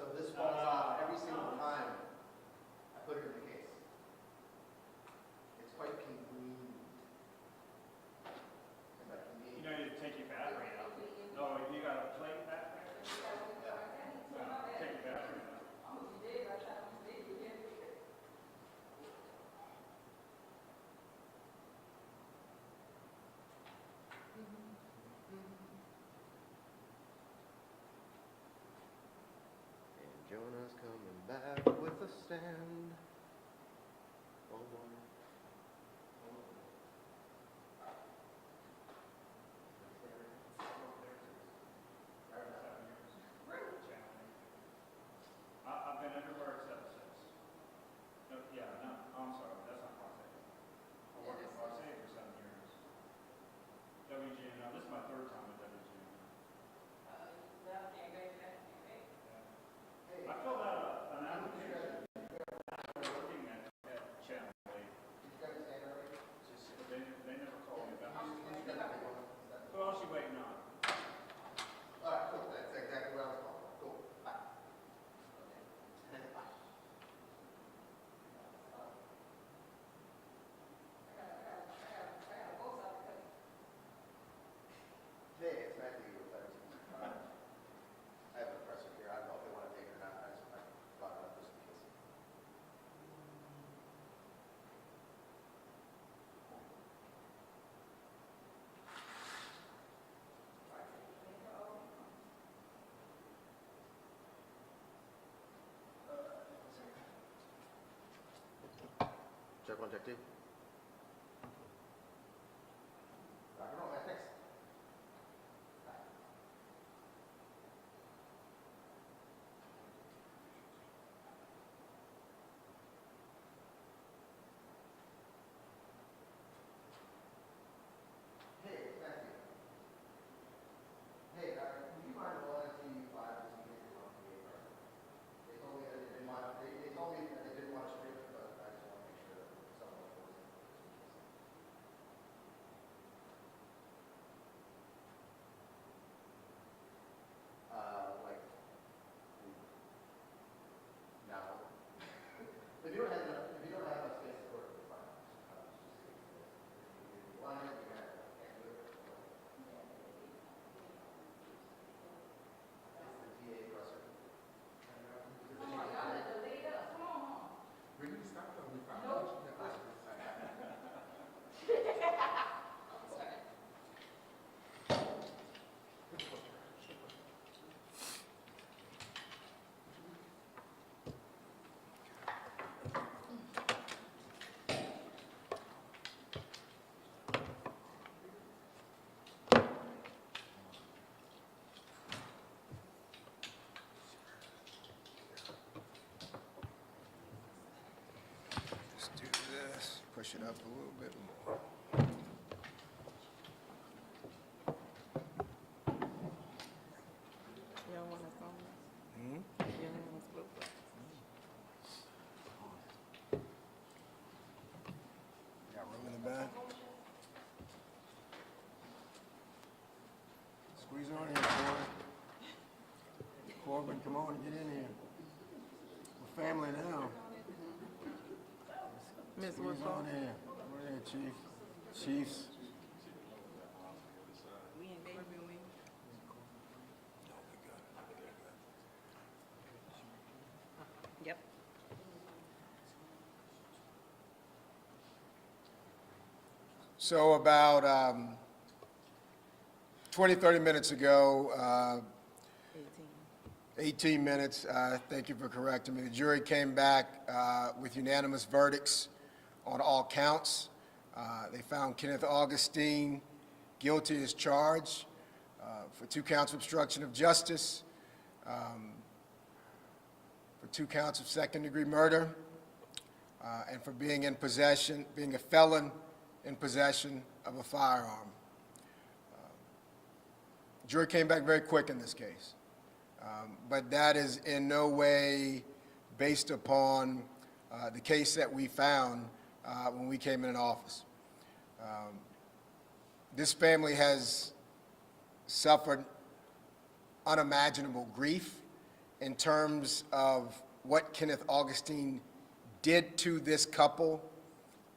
So this falls off every single time I put it in the case. It's quite convenient. But You know, you take your battery out. No, you got a plate back there? Yeah. Take your battery out. And Jonah's coming back with a stand. Oh boy. I've been everywhere except six. No, yeah, no, I'm sorry, that's not Marseille. I worked at Marseille for 7 years. WGN, this is my third time at WGN. I filled out an application working at Channel 8. They never called me back. Who else you waiting on? All right, cool. That's exactly what I was calling. Cool. Bye. Hey, it's Matthew with I have a question here. I don't know if they want to take it or not. I brought it up just in case. Check one, check two. Rock and roll, man. Thanks. Hey, it's Matthew. Hey, would you mind rolling to you five just in case they want to be a person? They told me that they didn't want, they told me that they didn't want to stream it, but I just want to make sure that someone was in just in case. Like, now. If you don't have enough, space to work, it's fine. If you want it, you can have it. Can't do it. It's the DA presser. We need to stop though. We found out. Let's do this, push it up a little bit more. You don't want to phone? Hmm? You don't want to split up? Got room in the back? Squeeze on in, Corbin. Corbin, come on, get in here. We're family now. Miss Squeeze Woodfall? on in. Come on in, Chief. Chiefs. We ain't baby we. Yep. So about 20, 30 minutes ago, 18 minutes, thank you for correcting me. The jury came back with unanimous verdicts on all counts. They found Kenneth Augustine guilty as charged for 2 counts of obstruction of justice, for 2 counts of second-degree murder, and for being in possession, being a felon in possession of a firearm. Jury came back very quick in this case, but that is in no way based upon the case that we found when we came in office. This family has suffered unimaginable grief in terms of what Kenneth Augustine did to this couple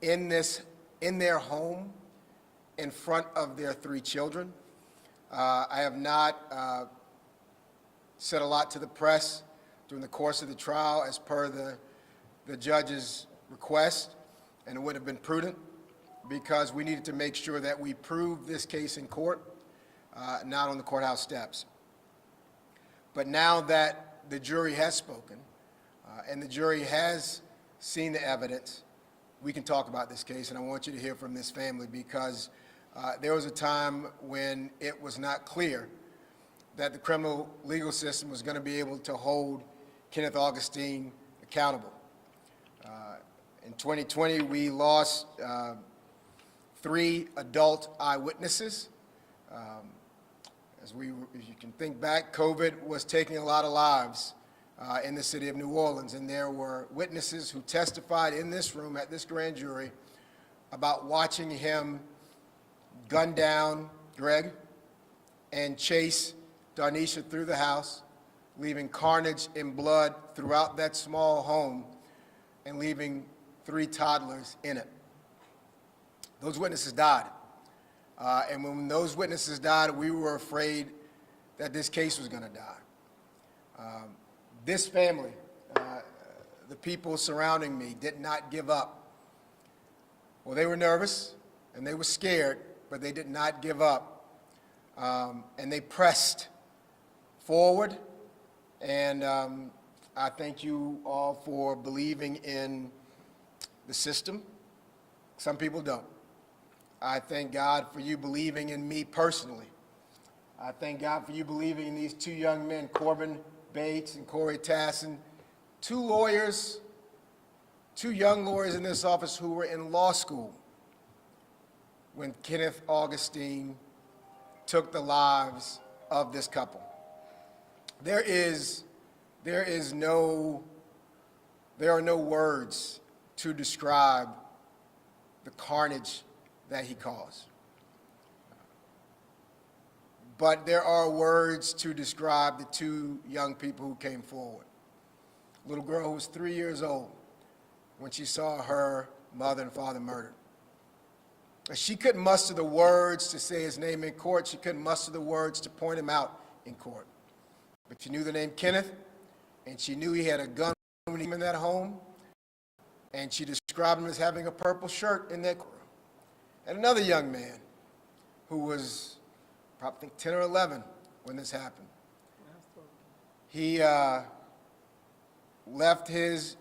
in their home in front of their 3 children. I have not said a lot to the press during the course of the trial as per the judge's request, and it would have been prudent because we needed to make sure that we proved this case in court, not on the courthouse steps. But now that the jury has spoken and the jury has seen the evidence, we can talk about this case, and I want you to hear from this family because there was a time when it was not clear that the criminal legal system was going to be able to hold Kenneth Augustine accountable. In 2020, we lost 3 adult eyewitnesses. As you can think back, COVID was taking a lot of lives in the city of New Orleans, and there were witnesses who testified in this room at this grand jury about watching him gun down Greg and chase Darnisha through the house, leaving carnage and blood throughout that small home and leaving 3 toddlers in it. Those witnesses died. And when those witnesses died, we were afraid that this case was going to die. This family, the people surrounding me, did not give up. Well, they were nervous and they were scared, but they did not give up. And they pressed forward. And I thank you all for believing in the system. Some people don't. I thank God for you believing in me personally. I thank God for you believing in these 2 young men, Corbin Bates and Corey Tassin, 2 lawyers, 2 young lawyers in this office who were in law school when Kenneth Augustine took the lives of this couple. There are no words to describe the carnage that he caused. But there are words to describe the 2 young people who came forward. A little girl who was 3 years old when she saw her mother and father murdered. And she couldn't muster the words to say his name in court. She couldn't muster the words to point him out in court. But she knew the name Kenneth, and she knew he had a gun when he was in that home, and she described him as having a purple shirt in that courtroom. And another young man who was probably 10 or 11 when this happened. He left his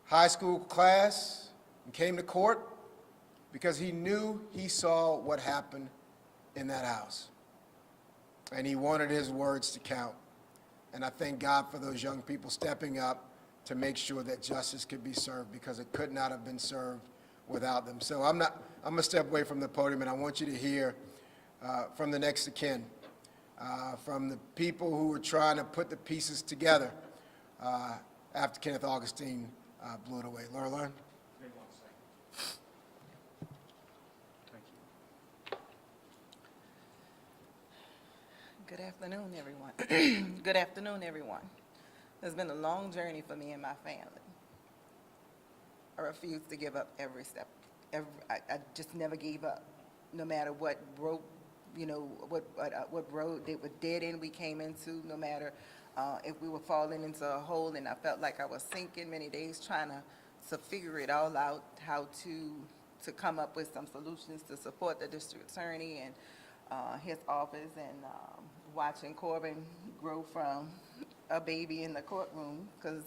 high school class and came to court because he knew he saw what happened in that house. And he wanted his words to count. And I thank God for those young people stepping up to make sure that justice could be served, because it could not have been served without them. So I'm going to step away from the podium, and I want you to hear from the next of kin, from the people who were trying to put the pieces together after Kenneth Augustine blew it away. Laura. Give me 1 second. Thank you. Good afternoon, everyone. Good afternoon, everyone. It's been a long journey for me and my family. I refuse to give up every step. I just never gave up, no matter what road, what road, what dead end we came into, no matter if we were falling into a hole and I felt like I was sinking many days trying to figure it all out, how to come up with some solutions to support the district attorney and his office, and watching Corbin grow from a baby in the courtroom, because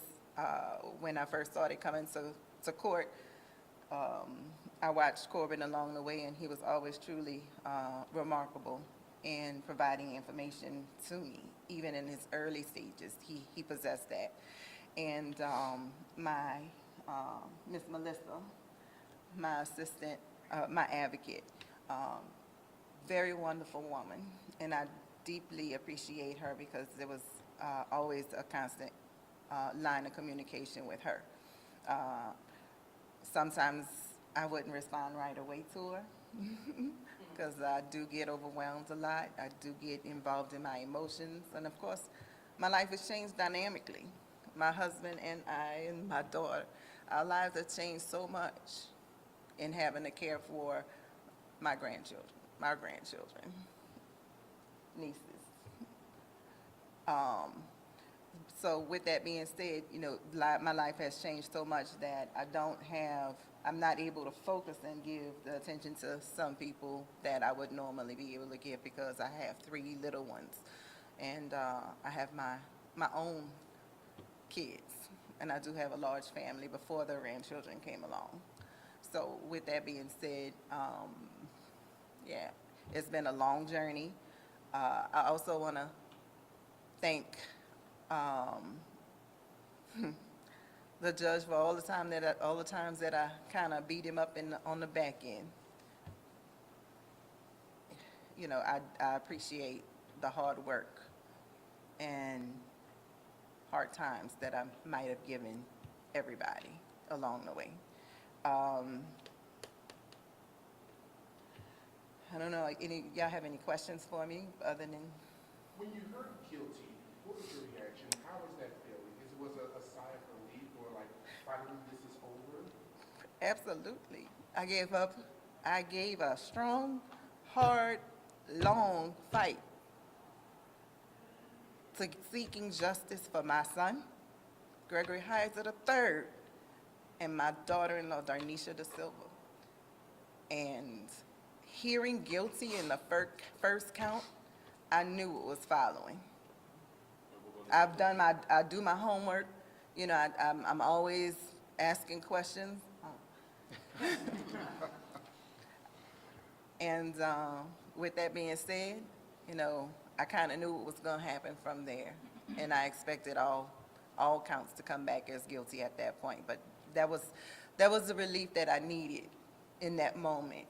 when I first started coming to court, I watched Corbin along the way, and he was always truly remarkable in providing information to me. Even in his early stages, he possessed that. And my Miss Melissa, my assistant, my advocate, very wonderful woman, and I deeply appreciate her because there was always a constant line of communication with her. Sometimes I wouldn't respond right away to her because I do get overwhelmed a lot. I do get involved in my emotions, and of course, My life has changed dynamically. My husband and I and my daughter, our lives have changed so much in having to care for my grandchildren, nieces. So with that being said, my life has changed so much that I'm not able to focus and give the attention to some people that I would normally be able to give because I have 3 little ones. And I have my own kids, and I do have a large family before the grandchildren came along. So with that being said, yeah, it's been a long journey. I also want to thank the judge for all the times that I kind of beat him up on the back end. I appreciate the hard work and hard times that I might have given everybody along the way. I don't know, y'all have any questions for me other than? When you heard guilty, what was your reaction? How was that feeling? Was it a sigh of relief or like, finally this is over? Absolutely. I gave a strong, hard, long fight to seeking justice for my son, Gregory Heisser III, and my daughter-in-law, Darnisha Desilva. And hearing guilty in the first count, I knew what was following. I do my homework. I'm always asking questions. And with that being said, I kind of knew what was going to happen from there. And I expected all counts to come back as guilty at that point. But that was the relief that I needed in that moment,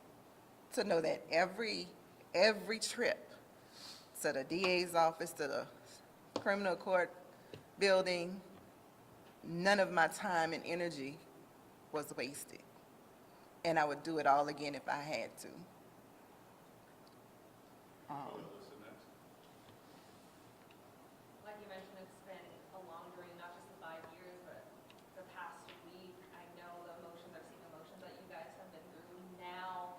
to know that every trip to the DA's office, to the criminal court building, none of my time and energy was wasted. And I would do it all again if I had to. Like you mentioned, it's been a long journey, not just the 5 years, but the past week. I know the emotions, I've seen the emotions that you guys have been through. Now,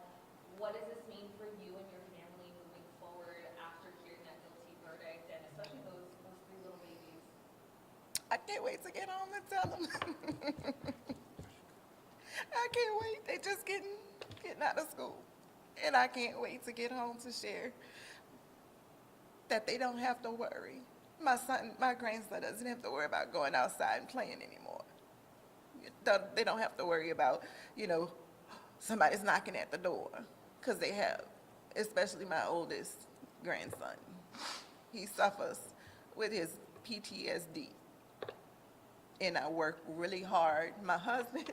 what does this mean for you and your family moving forward after hearing that guilty verdict, and especially those 3 little babies? I can't wait to get home and tell them. I can't wait. They just getting out of school. And I can't wait to get home to share that they don't have to worry. My grandson doesn't have to worry about going outside and playing anymore. They don't have to worry about, somebody's knocking at the door. Because they have, especially my oldest grandson. He suffers with his PTSD. And I work really hard. My husband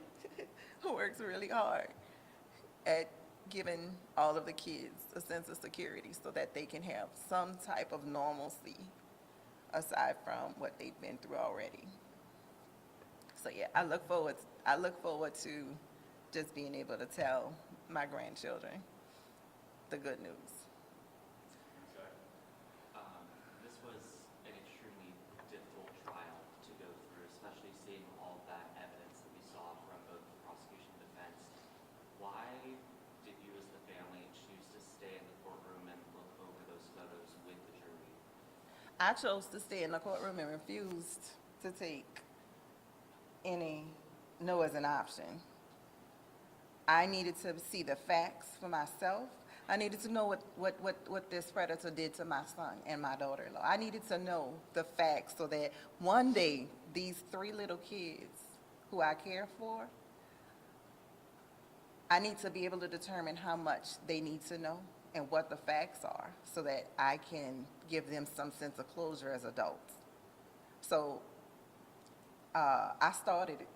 works really hard at giving all of the kids a sense of security so that they can have some type of normalcy aside from what they've been through already. So yeah, I look forward to just being able to tell my grandchildren the good news. This was an extremely difficult trial to go through, especially seeing all that evidence that we saw from both the prosecution and defense. Why did you as the family choose to stay in the courtroom and look over those photos with the jury? I chose to stay in the courtroom and refused to take any no as an option. I needed to see the facts for myself. I needed to know what this predator did to my son and my daughter-in-law. I needed to know the facts so that one day these 3 little kids who I care for, I need to be able to determine how much they need to know and what the facts are so that I can give them some sense of closure as adults. So I started it.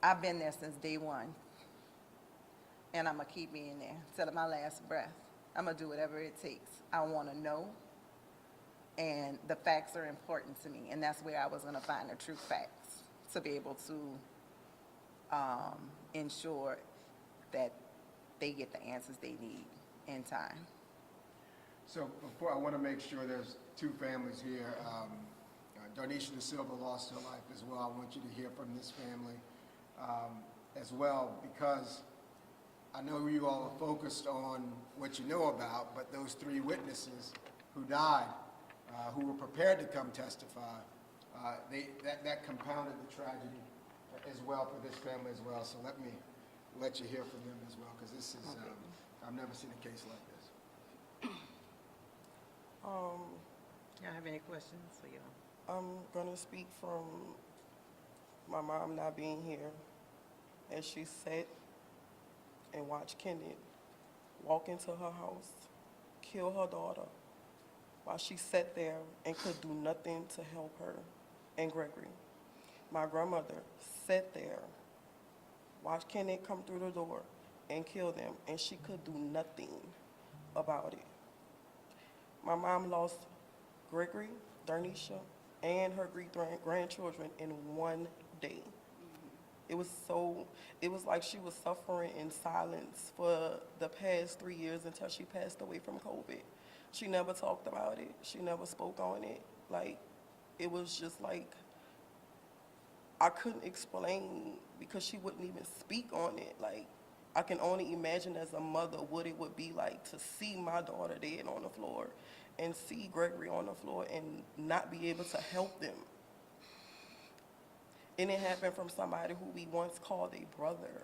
I've been there since day one. And I'm going to keep being there till my last breath. I'm going to do whatever it takes. I want to know. And the facts are important to me. And that's where I was going to find the true facts to be able to ensure that they get the answers they need in time. So before, I want to make sure there's two families here. Darnisha Desilva lost her life as well. I want you to hear from this family as well, because I know you all are focused on what you know about, but those three witnesses who died, who were prepared to come testify, that compounded the tragedy as well for this family as well. So let me let you hear from them as well, because this is, I've never seen a case like this. Y'all have any questions for y'all? I'm gonna speak from my mom not being here, as she sat and watched Kenneth walk into her house, kill her daughter, while she sat there and could do nothing to help her and Gregory. My grandmother sat there, watched Kenneth come through the door and kill them, and she could do nothing about it. My mom lost Gregory, Darnisha, and her great-grandchildren in one day. It was like she was suffering in silence for the past 3 years until she passed away from COVID. She never talked about it. She never spoke on it. Like, it was just like, I couldn't explain because she wouldn't even speak on it. Like, I can only imagine as a mother what it would be like to see my daughter dead on the floor and see Gregory on the floor and not be able to help them. And it happened from somebody who we once called a brother,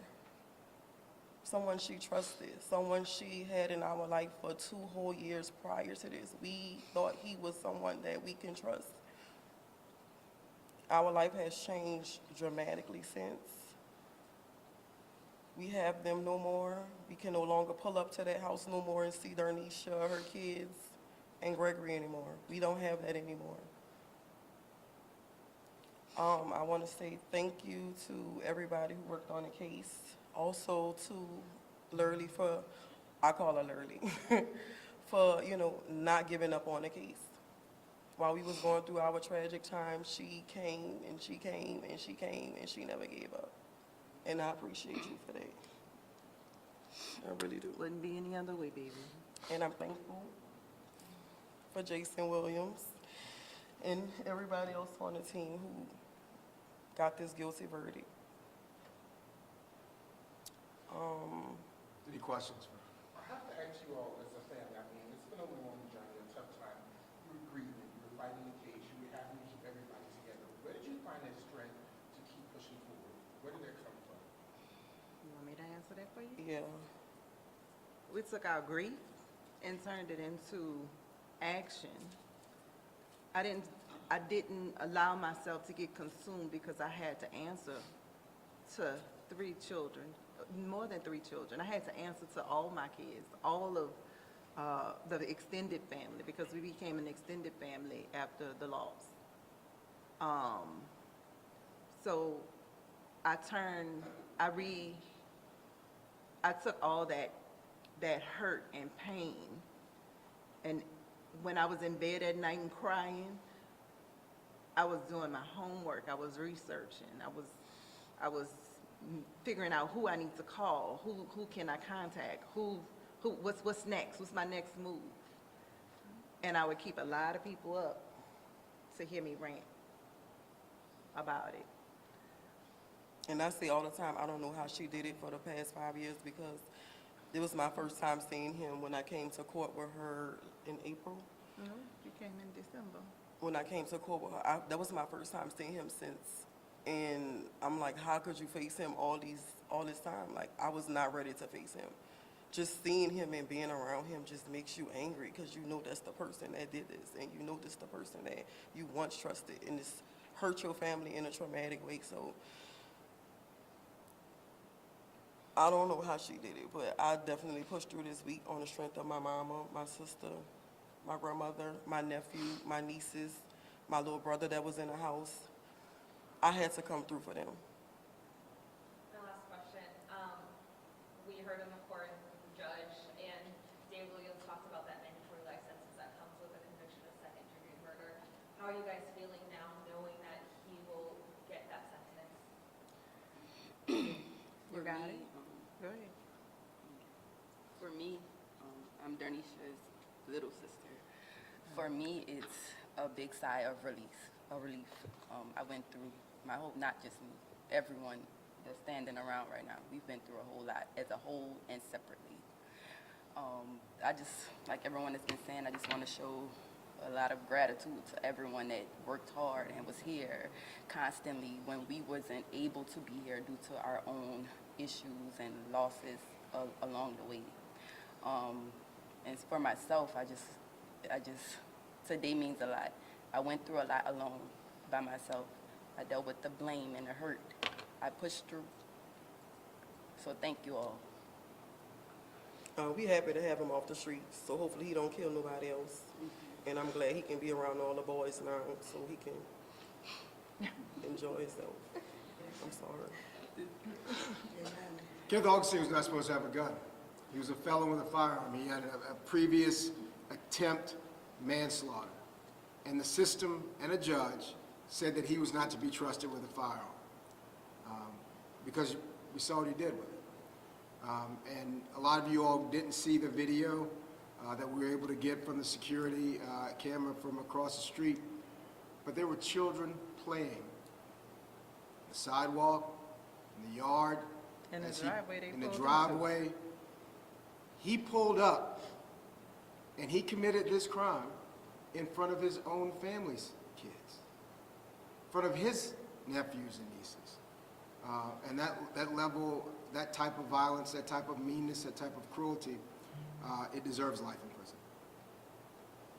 someone she trusted, someone she had in our life for 2 whole years prior to this. We thought he was someone that we can trust. Our life has changed dramatically since. We have them no more. We can no longer pull up to that house no more and see Darnisha, her kids, and Gregory anymore. We don't have that anymore. I want to say thank you to everybody who worked on the case. Also to Lurley for, I call her Lurley, for, not giving up on the case. While we was going through our tragic time, she came and she came and she came and she never gave up. And I appreciate you for that. I really do. Wouldn't be any other way, baby. And I'm thankful for Jason Williams and everybody else on the team who got this guilty verdict. Any questions? I have to ask you all as a family, I mean, it's been a long journey, a tough time. You were grieving, you were fighting the case, you were having to keep everybody together. Where did you find that strength to keep pushing forward? Where did that come from? You want me to answer that for you? Yeah. We took our grief and turned it into action. I didn't allow myself to get consumed because I had to answer to 3 children, more than 3 children. I had to answer to all my kids, all of the extended family, because we became an extended family after the loss. So I took all that hurt and pain, and when I was in bed at night and crying, I was doing my homework, I was researching, I was figuring out who I need to call, who can I contact, what's next, what's my next move. And I would keep a lot of people up to hear me rant about it. And I say all the time, I don't know how she did it for the past 5 years, because it was my first time seeing him when I came to court with her in April. No, you came in December. When I came to court with her, that was my first time seeing him since. And I'm like, how could you face him all this time? Like, I was not ready to face him. Just seeing him and being around him just makes you angry, because you know that's the person that did this, and you know this the person that you once trusted, and it's hurt your family in a traumatic way. So I don't know how she did it, but I definitely pushed through this week on the strength of my mama, my sister, my grandmother, my nephew, my nieces, my little brother that was in the house. I had to come through for them. My last question, we heard in the court, the judge and Dave Williams talked about that mandatory life sentence that comes with a conviction of second-degree murder. How are you guys feeling now, knowing that he will get that sentence? You got it? Go ahead. For me, I'm Darnisha's little sister. For me, it's a big sigh of relief. I went through my whole, not just me, everyone that's standing around right now. We've been through a whole lot as a whole and separately. I just, like everyone has been saying, I just want to show a lot of gratitude to everyone that worked hard and was here constantly when we wasn't able to be here due to our own issues and losses along the way. And for myself, I just, today means a lot. I went through a lot alone by myself. I dealt with the blame and the hurt. I pushed through. So thank you all. We happy to have him off the streets, so hopefully he don't kill nobody else. And I'm glad he can be around all the boys now, so he can enjoy himself. I'm sorry. Kenneth Augustine was not supposed to have a gun. He was a felon with a firearm. He had a previous attempt manslaughter. And the system and a judge said that he was not to be trusted with a firearm because we saw what he did with it. And a lot of you all didn't see the video that we were able to get from the security camera from across the street, but there were children playing the sidewalk, in the yard, In the as driveway, in the driveway. He pulled up and he committed this crime in front of his own family's kids, in front of his nephews and nieces. And that level, that type of violence, that type of meanness, that type of cruelty, it deserves life in prison.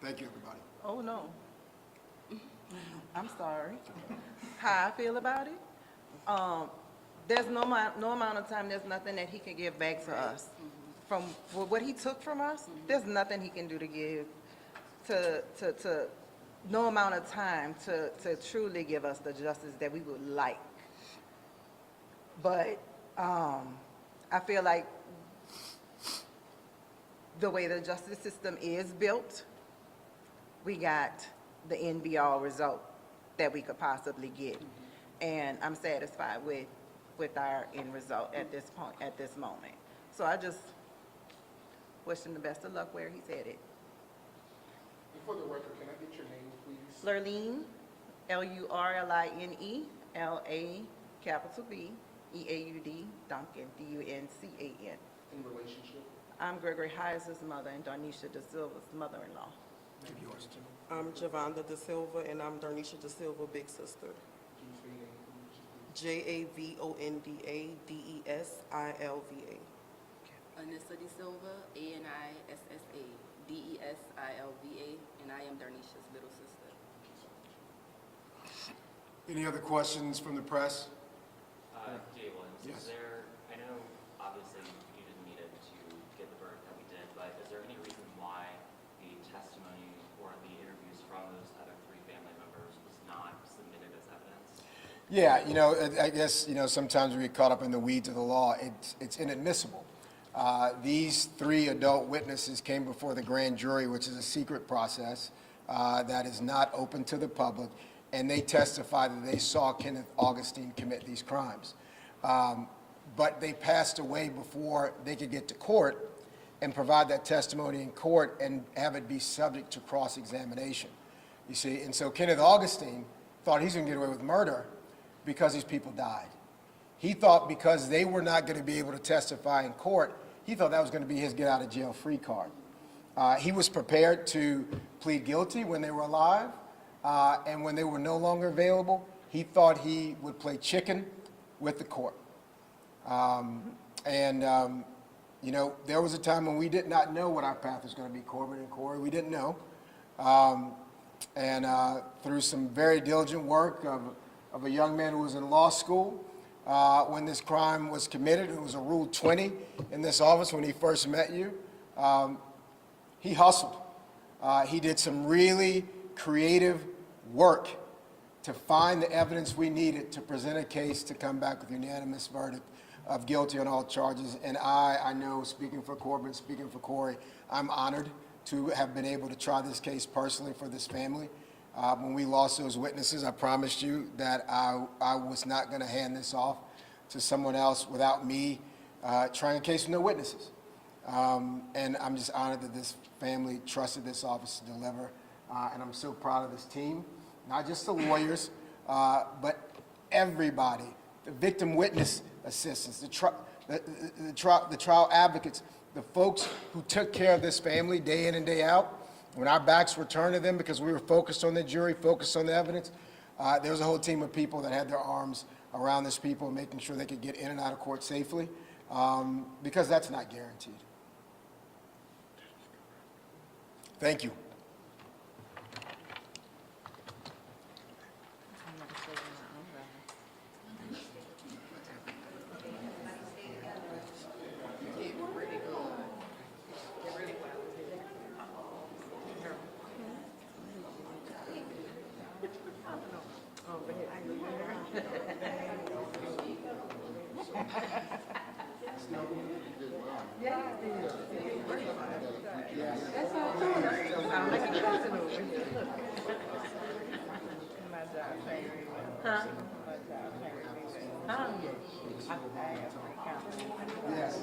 Thank you, everybody. Oh, no. I'm sorry. How I feel about it? There's no amount of time, there's nothing that he can give back to us. From what he took from us, there's nothing he can do to give, no amount of time to truly give us the justice that we would like. But I feel like the way the justice system is built, we got the end be all result that we could possibly get. And I'm satisfied with our end result at this point, at this moment. So I just wish him the best of luck where he's headed. And for the record, can I get your name, please? Lurline, Lurline, L-A, capital B, E-A-U-D, Duncan, D-U-N-C-A-N. In relationship? I'm Gregory Heisser's mother and Darnisha Desilva's mother-in-law. Give yours to me. I'm Javonda Desilva, and I'm Darnisha Desilva, big sister. Can you say your name, please? Javonda Desilva. Anissa Desilva, Anissa, Desilva, and I am Darnisha's little sister. Any other questions from the press? Jay Williams, Yes. is there, I know obviously you didn't need it to get the verdict that we did, but is there any reason why the testimony or the interviews from those other three family members was not submitted as evidence? Yeah, I guess, sometimes we get caught up in the weeds of the law. It's inadmissible. These three adult witnesses came before the grand jury, which is a secret process that is not open to the public, and they testified that they saw Kenneth Augustine commit these crimes. But they passed away before they could get to court and provide that testimony in court and have it be subject to cross-examination. You see, and so Kenneth Augustine thought he's going to get away with murder because these people died. He thought because they were not going to be able to testify in court, he thought that was going to be his get-out-of-jail-free card. He was prepared to plead guilty when they were alive, and when they were no longer available, he thought he would play chicken with the court. There was a time when we did not know what our path was going to be, Corbin and Corey. We didn't know. Through some very diligent work of a young man who was in law school, when this crime was committed, it was a Rule 20 in this office when he first met you, he hustled. He did some really creative work to find the evidence we needed to present a case to come back with a unanimous verdict of guilty on all charges. And I know, speaking for Corbin, speaking for Corey, I'm honored to have been able to try this case personally for this family. When we lost those witnesses, I promised you that I was not going to hand this off to someone else without me trying a case with no witnesses. And I'm just honored that this family trusted this office to deliver. and I'm so proud of this team, not just the lawyers, but everybody, the victim witness assistants, the trial advocates, the folks who took care of this family day in and day out. When our backs were turned to them because we were focused on the jury, focused on the evidence, there was a whole team of people that had their arms around this people, making sure they could get in and out of court safely, because that's not guaranteed. Thank you. Yes.